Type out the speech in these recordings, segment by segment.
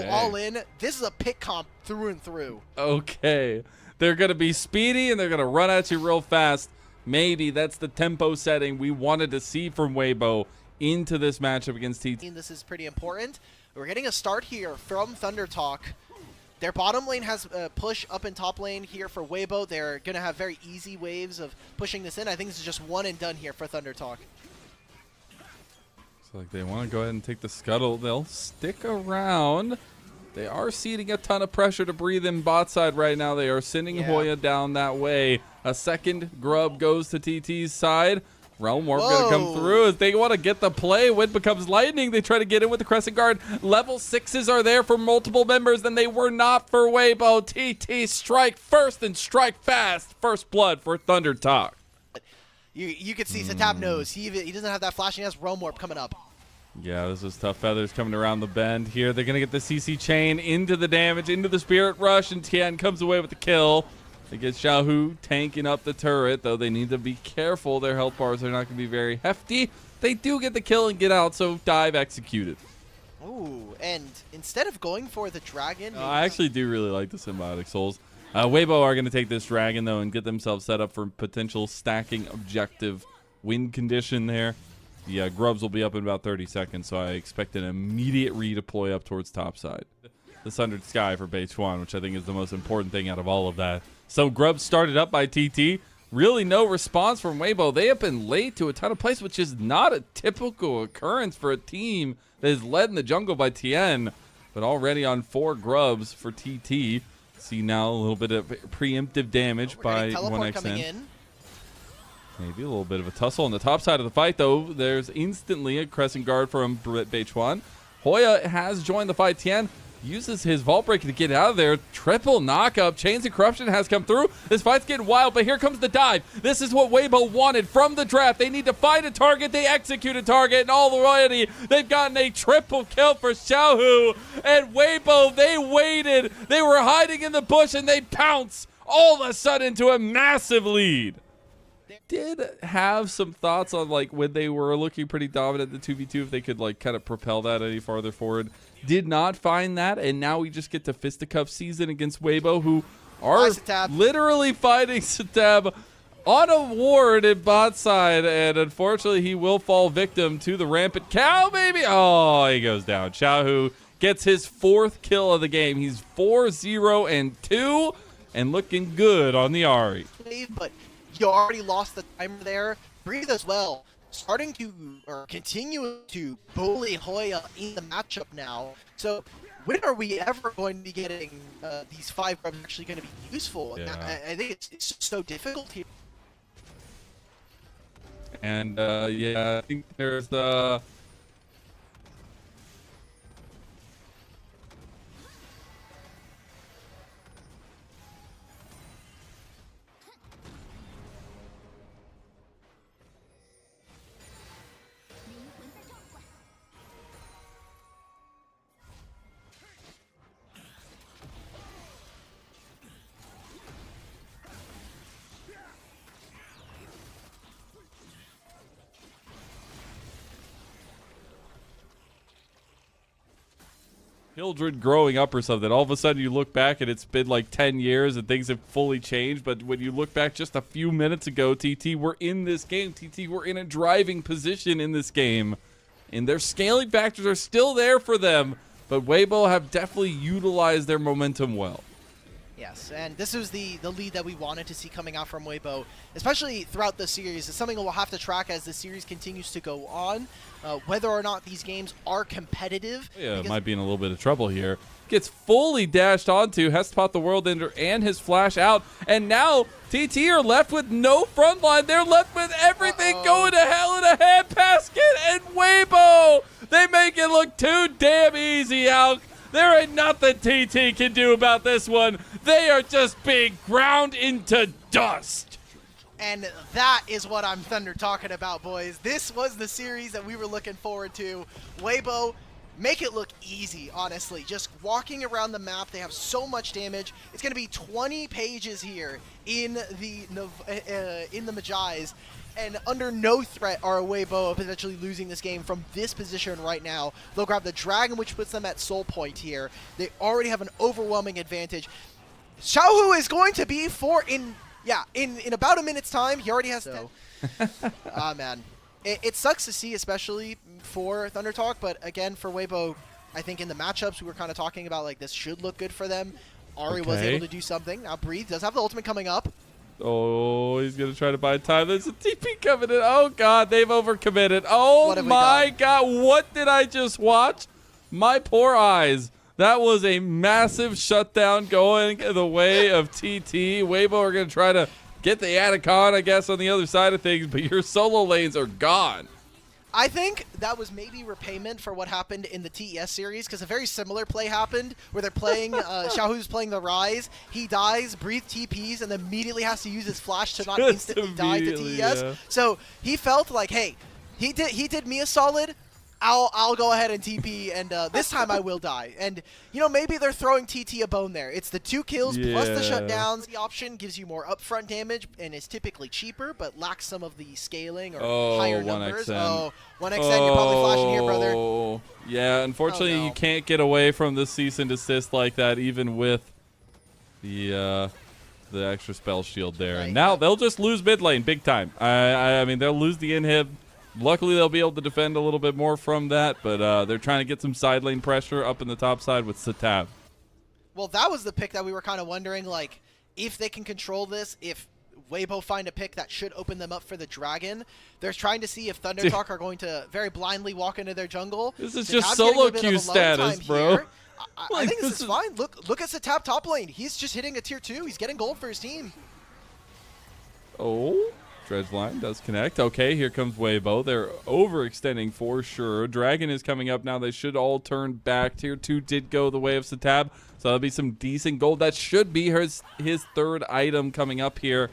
go all in. This is a pick comp through and through. Okay. They're going to be speedy and they're going to run at you real fast. Maybe that's the tempo setting we wanted to see from Weibo into this matchup against TT. This is pretty important. We're getting a start here from ThunderTalk. Their bottom lane has a push up in top lane here for Weibo. They're going to have very easy waves of pushing this in. I think this is just one and done here for ThunderTalk. Looks like they want to go ahead and take the scuttle. They'll stick around. They are seeding a ton of pressure to breathe in bot side right now. They are sending Hoya down that way. A second grub goes to TT's side. Realm Warp going to come through as they want to get the play. Wind becomes lightning. They try to get in with the Crescent Guard. Level 6s are there for multiple members, and they were not for Weibo. TT strike first and strike fast. First blood for ThunderTalk. You can see Satab knows. He doesn't have that flash. He has Realm Warp coming up. Yeah, this is tough. Feathers coming around the bend here. They're going to get the CC chain into the damage, into the Spirit Rush, and Tian comes away with the kill. They get Xiaohu tanking up the turret, though they need to be careful. Their health bars are not going to be very hefty. They do get the kill and get out, so dive executed. Ooh, and instead of going for the dragon... I actually do really like the Symbiotic Souls. Weibo are going to take this dragon, though, and get themselves set up for potential stacking objective win condition there. The grubs will be up in about 30 seconds, so I expect an immediate redeploy up towards topside. The Sundered Sky for base 1, which I think is the most important thing out of all of that. So grubs started up by TT. Really no response from Weibo. They have been late to a ton of plays, which is not a typical occurrence for a team that is led in the jungle by Tien. But already on 4 grubs for TT. See now a little bit of preemptive damage by 1xN. Maybe a little bit of a tussle on the top side of the fight, though. There's instantly a Crescent Guard from Beichuan. Hoya has joined the fight. Tien uses his Vault Breaker to get out of there. Triple knockup. Chains of Corruption has come through. This fight's getting wild, but here comes the dive. This is what Weibo wanted from the draft. They need to find a target. They execute a target, and already they've gotten a triple kill for Xiaohu. And Weibo, they waited. They were hiding in the bush, and they pounce all of a sudden to a massive lead. Did have some thoughts on like when they were looking pretty dominant at the 2v2 if they could like kind of propel that any farther forward. Did not find that, and now we just get to fisticuff season against Weibo, who are literally fighting Satab on a ward in bot side, and unfortunately he will fall victim to the rampant cow, baby. Oh, he goes down. Xiaohu gets his 4th kill of the game. He's 4-0-2 and looking good on the Ahri. But you already lost the timer there. Breathe as well. Starting to, or continuing to bully Hoya in the matchup now. So when are we ever going to be getting these 5 grubs actually going to be useful? Yeah. I think it's just so difficult here. And yeah, I think there's the... children growing up or something. All of a sudden you look back and it's been like 10 years and things have fully changed. But when you look back just a few minutes ago, TT were in this game. TT were in a driving position in this game. And their scaling factors are still there for them. But Weibo have definitely utilized their momentum well. Yes, and this is the lead that we wanted to see coming out from Weibo, especially throughout the series. It's something we'll have to track as the series continues to go on, whether or not these games are competitive. Yeah, it might be in a little bit of trouble here. Gets fully dashed onto, has to pot the World Ender and his flash out, and now TT are left with no front line. They're left with everything going to hell in a handbasket, and Weibo, they make it look too damn easy, Alk. There ain't nothing TT can do about this one. They are just being ground into dust. And that is what I'm Thunder talking about, boys. This was the series that we were looking forward to. Weibo make it look easy, honestly. Just walking around the map, they have so much damage. It's going to be 20 pages here in the Magi's, and under no threat are Weibo of potentially losing this game from this position right now. They'll grab the Dragon, which puts them at soul point here. They already have an overwhelming advantage. Xiaohu is going to be in about a minute's time. He already has 10. Ah, man. It sucks to see, especially for ThunderTalk, but again, for Weibo, I think in the matchups we were kind of talking about, like, this should look good for them. Ari was able to do something. Now Breathe does have the ultimate coming up. Oh, he's going to try to buy time. There's a TP coming in. Oh, God, they've overcommitted. Oh, my God. What did I just watch? My poor eyes. That was a massive shutdown going the way of TT. Weibo are going to try to get the Atacon, I guess, on the other side of things, but your solo lanes are gone. I think that was maybe repayment for what happened in the TES series, because a very similar play happened where they're playing, Xiaohu's playing the Rise, he dies, Breathe TPs, and then immediately has to use his flash to not instantly die to TES. Yeah. So he felt like, hey, he did me a solid, I'll go ahead and TP, and this time I will die. And, you know, maybe they're throwing TT a bone there. It's the 2 kills plus the shutdowns. The option gives you more upfront damage and is typically cheaper, but lacks some of the scaling or higher numbers. 1xn. 1xn, you're probably flashing here, brother. Yeah, unfortunately, you can't get away from the cease and desist like that, even with the extra spell shield there. Right. And now they'll just lose mid lane big time. I mean, they'll lose the inhib. Luckily, they'll be able to defend a little bit more from that, but they're trying to get some side lane pressure up in the top side with Satab. Well, that was the pick that we were kind of wondering, like, if they can control this, if Weibo find a pick that should open them up for the Dragon. They're trying to see if ThunderTalk are going to very blindly walk into their jungle. This is just solo queue status, bro. I think this is fine. Look at Satab top lane. He's just hitting a tier 2. He's getting gold for his team. Oh. Dredge line does connect. Okay, here comes Weibo. They're overextending for sure. Dragon is coming up now. They should all turn back. Tier 2 did go the way of Satab, so that'll be some decent gold. That should be his third item coming up here.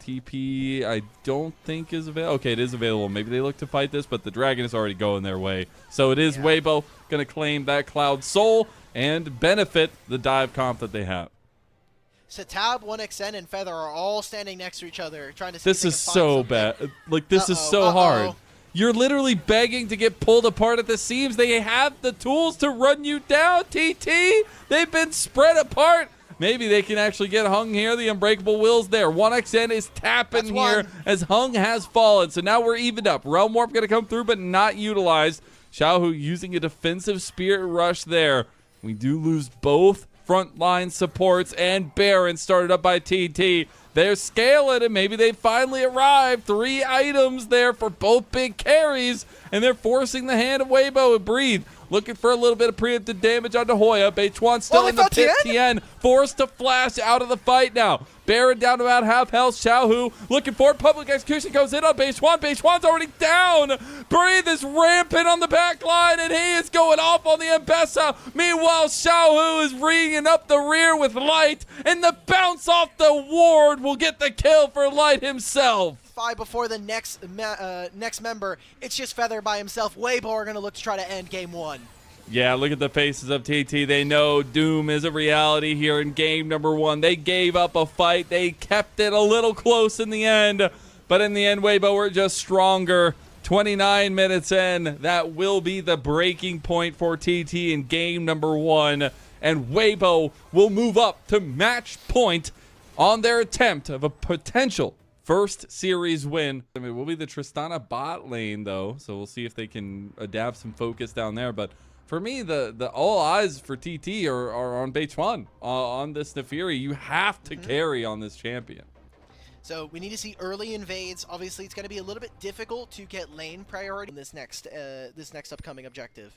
TP, I don't think is available. Okay, it is available. Maybe they look to fight this, but the Dragon is already going their way. So it is Weibo going to claim that Cloud Soul and benefit the dive comp that they have. Satab, 1xn, and Feather are all standing next to each other, trying to see This is so bad. Like, this is so hard. You're literally begging to get pulled apart at the seams. They have the tools to run you down, TT. They've been spread apart. Maybe they can actually get Hung here. The Unbreakable Will's there. 1xn is tapping here as Hung has fallen. So now we're evened up. Realm Warp going to come through, but not utilized. Xiaohu using a defensive Spirit Rush there. We do lose both frontline supports, and Baron started up by TT. They're scaling, and maybe they finally arrived. 3 items there for both big carries, and they're forcing the hand of Weibo and Breathe. Looking for a little bit of preemptive damage onto Hoya. Beichuan still in the pit. Tien forced to flash out of the fight now. Baron down to about half health. Xiaohu looking for it. Public execution goes in on Beichuan. Beichuan's already down. Breathe is rampant on the back line, and he is going off on the Mbessa. Meanwhile, Xiaohu is ringing up the rear with Light, and the bounce off the ward will get the kill for Light himself. Before the next member, it's just Feather by himself. Weibo are going to look to try to end game 1. Yeah, look at the faces of TT. They know doom is a reality here in game number 1. They gave up a fight. They kept it a little close in the end. But in the end, Weibo were just stronger. 29 minutes in, that will be the breaking point for TT in game number 1. And Weibo will move up to match point on their attempt of a potential first series win. I mean, it will be the Tristana bot lane, though, so we'll see if they can adapt some focus down there. But for me, the all eyes for TT are on Beichuan, on this Nefiri. You have to carry on this champion. So we need to see early invades. Obviously, it's going to be a little bit difficult to get lane priority in this next upcoming objective.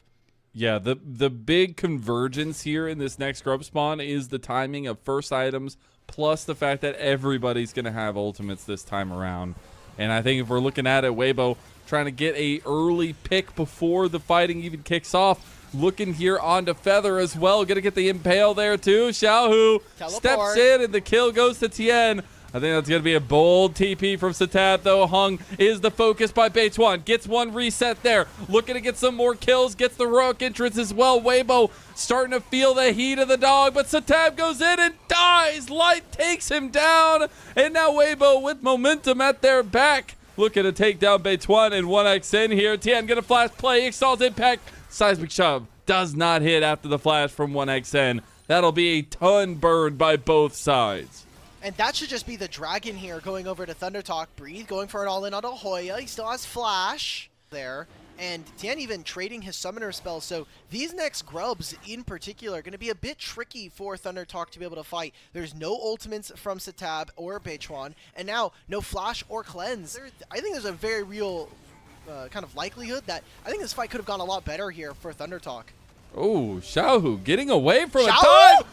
Yeah, the big convergence here in this next grub spawn is the timing of first items, plus the fact that everybody's going to have ultimates this time around. And I think if we're looking at it, Weibo trying to get a early pick before the fighting even kicks off. Looking here onto Feather as well. Going to get the impale there too. Xiaohu steps in, and the kill goes to Tien. I think that's going to be a bold TP from Satab, though. Hung is the focus by Beituan. Gets one reset there. Looking to get some more kills. Gets the heroic entrance as well. Weibo starting to feel the heat of the dog, but Satab goes in and dies. Light takes him down, and now Weibo with momentum at their back. Looking to take down Beituan and 1xN here. Tien gonna flash play. Exalt impact. Seismic shove does not hit after the flash from 1xN. That'll be a ton burned by both sides. And that should just be the dragon here going over to ThunderTalk. Breathe, going for an all-in on Hoya. He still has flash there. And Tien even trading his summoner spell. So these next grubs in particular are going to be a bit tricky for ThunderTalk to be able to fight. There's no ultimates from Satab or Beituan. And now no flash or cleanse. I think there's a very real kind of likelihood that I think this fight could have gone a lot better here for ThunderTalk. Oh, Xiaohu getting away from a Xiaohu! dive.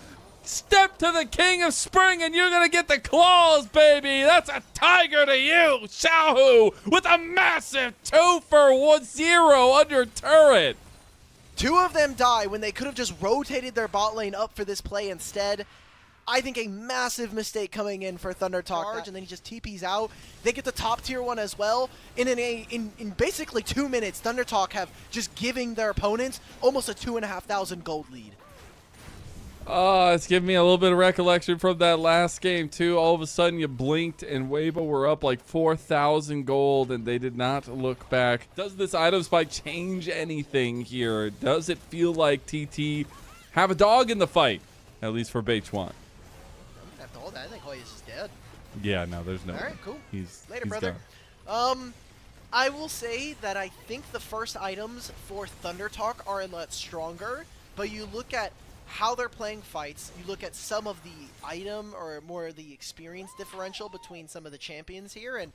Step to the king of spring and you're going to get the claws, baby. That's a tiger to you. Xiaohu with a massive 2-for-0 under turret. Two of them die when they could have just rotated their bot lane up for this play instead. I think a massive mistake coming in for ThunderTalk, and then he just TPs out. They get the top tier one as well. In basically 2 minutes, ThunderTalk have just giving their opponents almost a 2,500 gold lead. It's giving me a little bit of recollection from that last game, too. All of a sudden, you blinked, and Weibo were up like 4,000 gold, and they did not look back. Does this item spike change anything here? Does it feel like TT have a dog in the fight? At least for Beituan. After all that, I think Hoya's just dead. Yeah, no, there's no. All right, cool. Later, he's brother. Gone. I will say that I think the first items for ThunderTalk are a lot stronger, but you look at how they're playing fights, you look at some of the item or more the experience differential between some of the champions here, and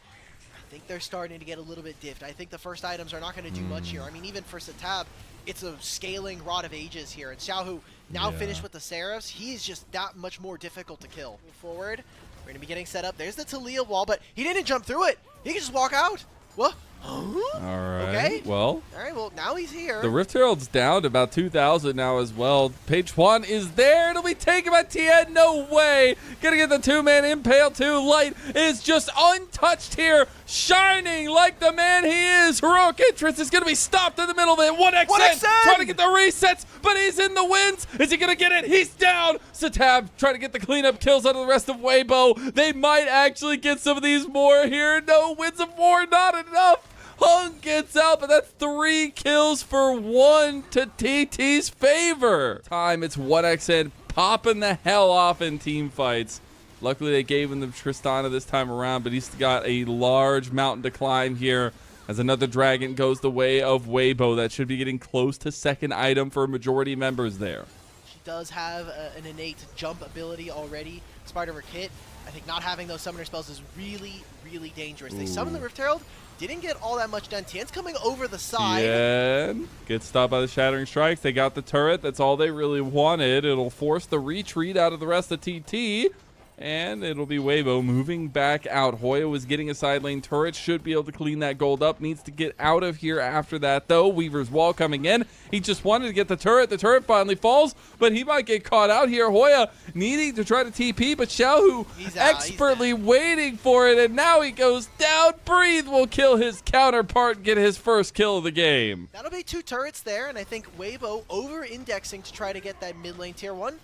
I think they're starting to get a little bit diffed. I think the first items are not going to do much here. I mean, even for Satab, it's a scaling Rod of Ages here, and Xiaohu now finished with the Seraphs. He's just that much more difficult to kill. Move forward, we're going to be getting set up. There's the Talia wall, but he didn't jump through it. He can just walk out. What? All right. Okay. Well. All right. Well, now he's here. The Rift Herald's down to about 2,000 now as well. Beituan is there. It'll be taken by Tien. No way. Gonna get the two-man impale too. Light is just untouched here. Shining like the man he is. Heroic entrance is gonna be stopped in the middle of it. 1xN trying to get the resets, but he's in the wins. Is he gonna get it? He's down. Satab trying to get the cleanup kills out of the rest of Weibo. They might actually get some of these more here. No wins of 4, not enough. Hung gets out, but that's 3 kills for 1 to TT's favor. Time, it's 1xN popping the hell off in team fights. Luckily, they gave him the Tristana this time around, but he's got a large mountain to climb here as another dragon goes the way of Weibo. That should be getting close to second item for majority members there. She does have an innate jump ability already. Spider Kit, I think not having those summoner spells is really, really dangerous. They summon the Rift Herald. Didn't get all that much done. Tien's coming over the side. Tien gets stopped by the Shattering Strikes. They got the turret. That's all they really wanted. It'll force the retreat out of the rest of TT. And it'll be Weibo moving back out. Hoya was getting a side lane turret. Should be able to clean that gold up. Needs to get out of here after that, though. Weaver's wall coming in. He just wanted to get the turret. The turret finally falls, but he might get caught out here. Hoya needing to try to TP, but Xiaohu expertly waiting for it, and now he goes down. Breathe will kill his counterpart and get his first kill of the game. That'll be 2 turrets there, and I think Weibo over-indexing to try to get that mid lane tier 1.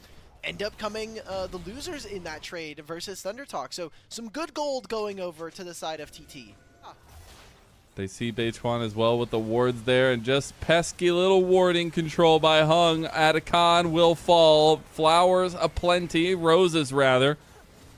End up coming the losers in that trade versus ThunderTalk. So some good gold going over to the side of TT. They see Beituan as well with the wards there, and just pesky little warding control by Hung. Atacon will fall. Flowers aplenty, roses rather.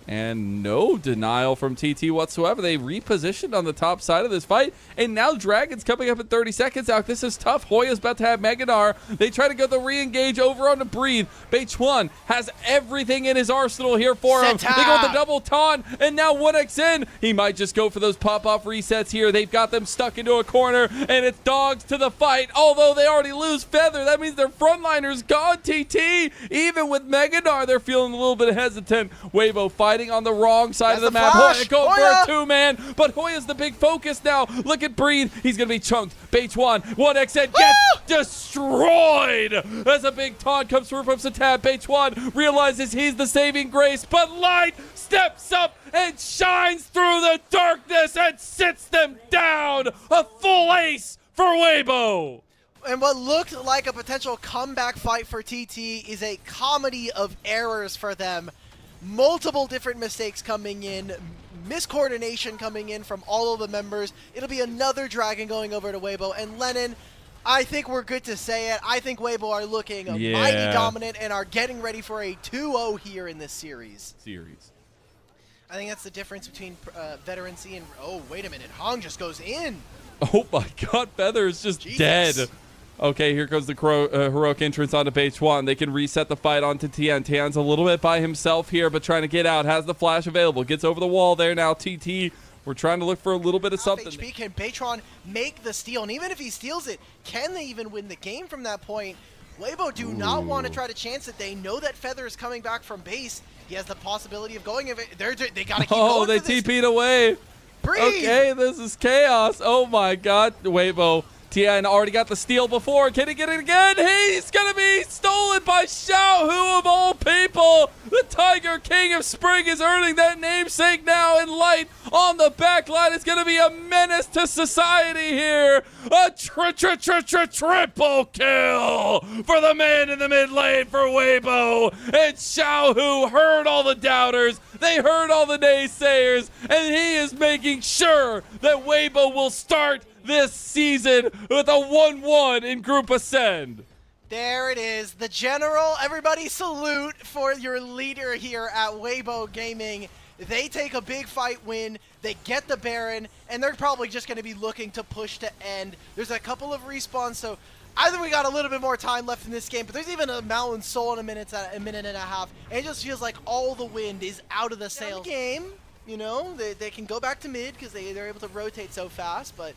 And no denial from TT whatsoever. They repositioned on the top side of this fight. And now Dragon's coming up in 30 seconds out. This is tough. Hoya's about to have Megadar. They try to go the re-engage over on the Breathe. Beituan has everything in his arsenal here for him. They go with the double taunt. And now 1xN. He might just go for those pop-off resets here. They've got them stuck into a corner. And it's dogs to the fight. Although they already lose Feather. That means their frontliner's gone, TT. Even with Megadar, they're feeling a little bit hesitant. Weibo fighting fighting on the wrong side of the map. flash. Hoya going Hoya! for a two-man, but Hoya's the big focus now. Look at Breathe. He's going to be chunked. Base 1xn gets destroyed as a big taunt comes through from Satab. Base 1 realizes he's the saving grace, but Light steps up and shines through the darkness and sits them down. A full ace for Weibo. And what looked like a potential comeback fight for TT is a comedy of errors for them. Multiple different mistakes coming in, miscoordination coming in from all of the members. It'll be another dragon going over to Weibo. And Lennon, I think we're good to say it. I think Weibo are looking mighty dominant and are getting ready for a 2-0 here in this series. I think that's the difference between veterancy and... Oh, wait a minute. Hong just goes in. Oh my god, Feather is just dead. Okay, here comes the heroic entrance onto base 1. They can reset the fight onto Tian. Tian's a little bit by himself here, but trying to get out. Has the flash available. Gets over the wall there now. TT, we're trying to look for a little bit of something. HP, can Baytron make the steal? And even if he steals it, can they even win the game from that point? Weibo do not want to try to chance it. They know that Feather is coming back from base. He has the possibility of going. They got to keep going. Oh, they TP'd away. Breathe. Okay, this is chaos. Oh my god, Weibo. Tian already got the steal before. Can he get it again? He's going to be stolen by Xiaohu of all people. The Tiger King of Spring is earning that namesake now, and Light on the back line is going to be a menace to society here. A triple kill for the man in the mid lane for Weibo. And Xiaohu heard all the doubters. They heard all the naysayers, and he is making sure that Weibo will start this season with a 1-1 in Group Ascend. There it is. The general. Everybody salute for your leader here at Weibo Gaming. They take a big fight win. They get the Baron, and they're probably just going to be looking to push to end. There's a couple of respawns, so I think we got a little bit more time left in this game, but there's even a Mountain Soul in a minute and a half, and it just feels like all the wind is out of the sails. Game, you know, they can go back to mid because they're able to rotate so fast, but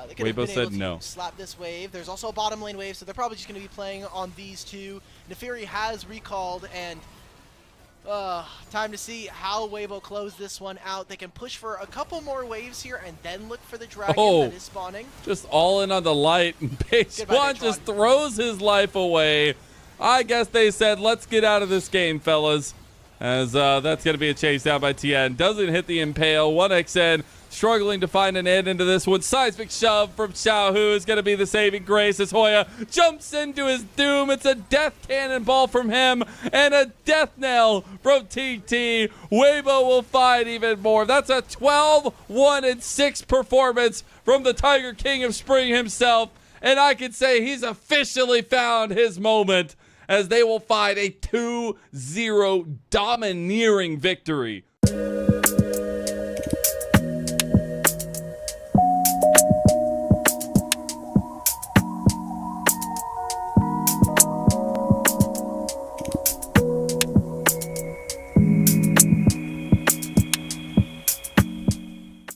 they could have been able to slap this wave. There's also a bottom lane wave, so they're probably just going to be playing on these two. Neferi has recalled, and time to see how Weibo close this one out. They can push for a couple more waves here and then look for the dragon that is spawning. Just all in on the Light, and Base 1 just throws his life away. I guess they said, let's get out of this game, fellas, as that's going to be a chase down by Tien. Doesn't hit the Impale. 1xn struggling to find an end into this one. Seismic shove from Xiaohu is going to be the saving grace as Hoya jumps into his doom. It's a death cannonball from him and a death knell from TT. Weibo will find even more. That's a 12-1-6 performance from the Tiger King of Spring himself. And I can say he's officially found his moment, as they will find a 2-0 domineering victory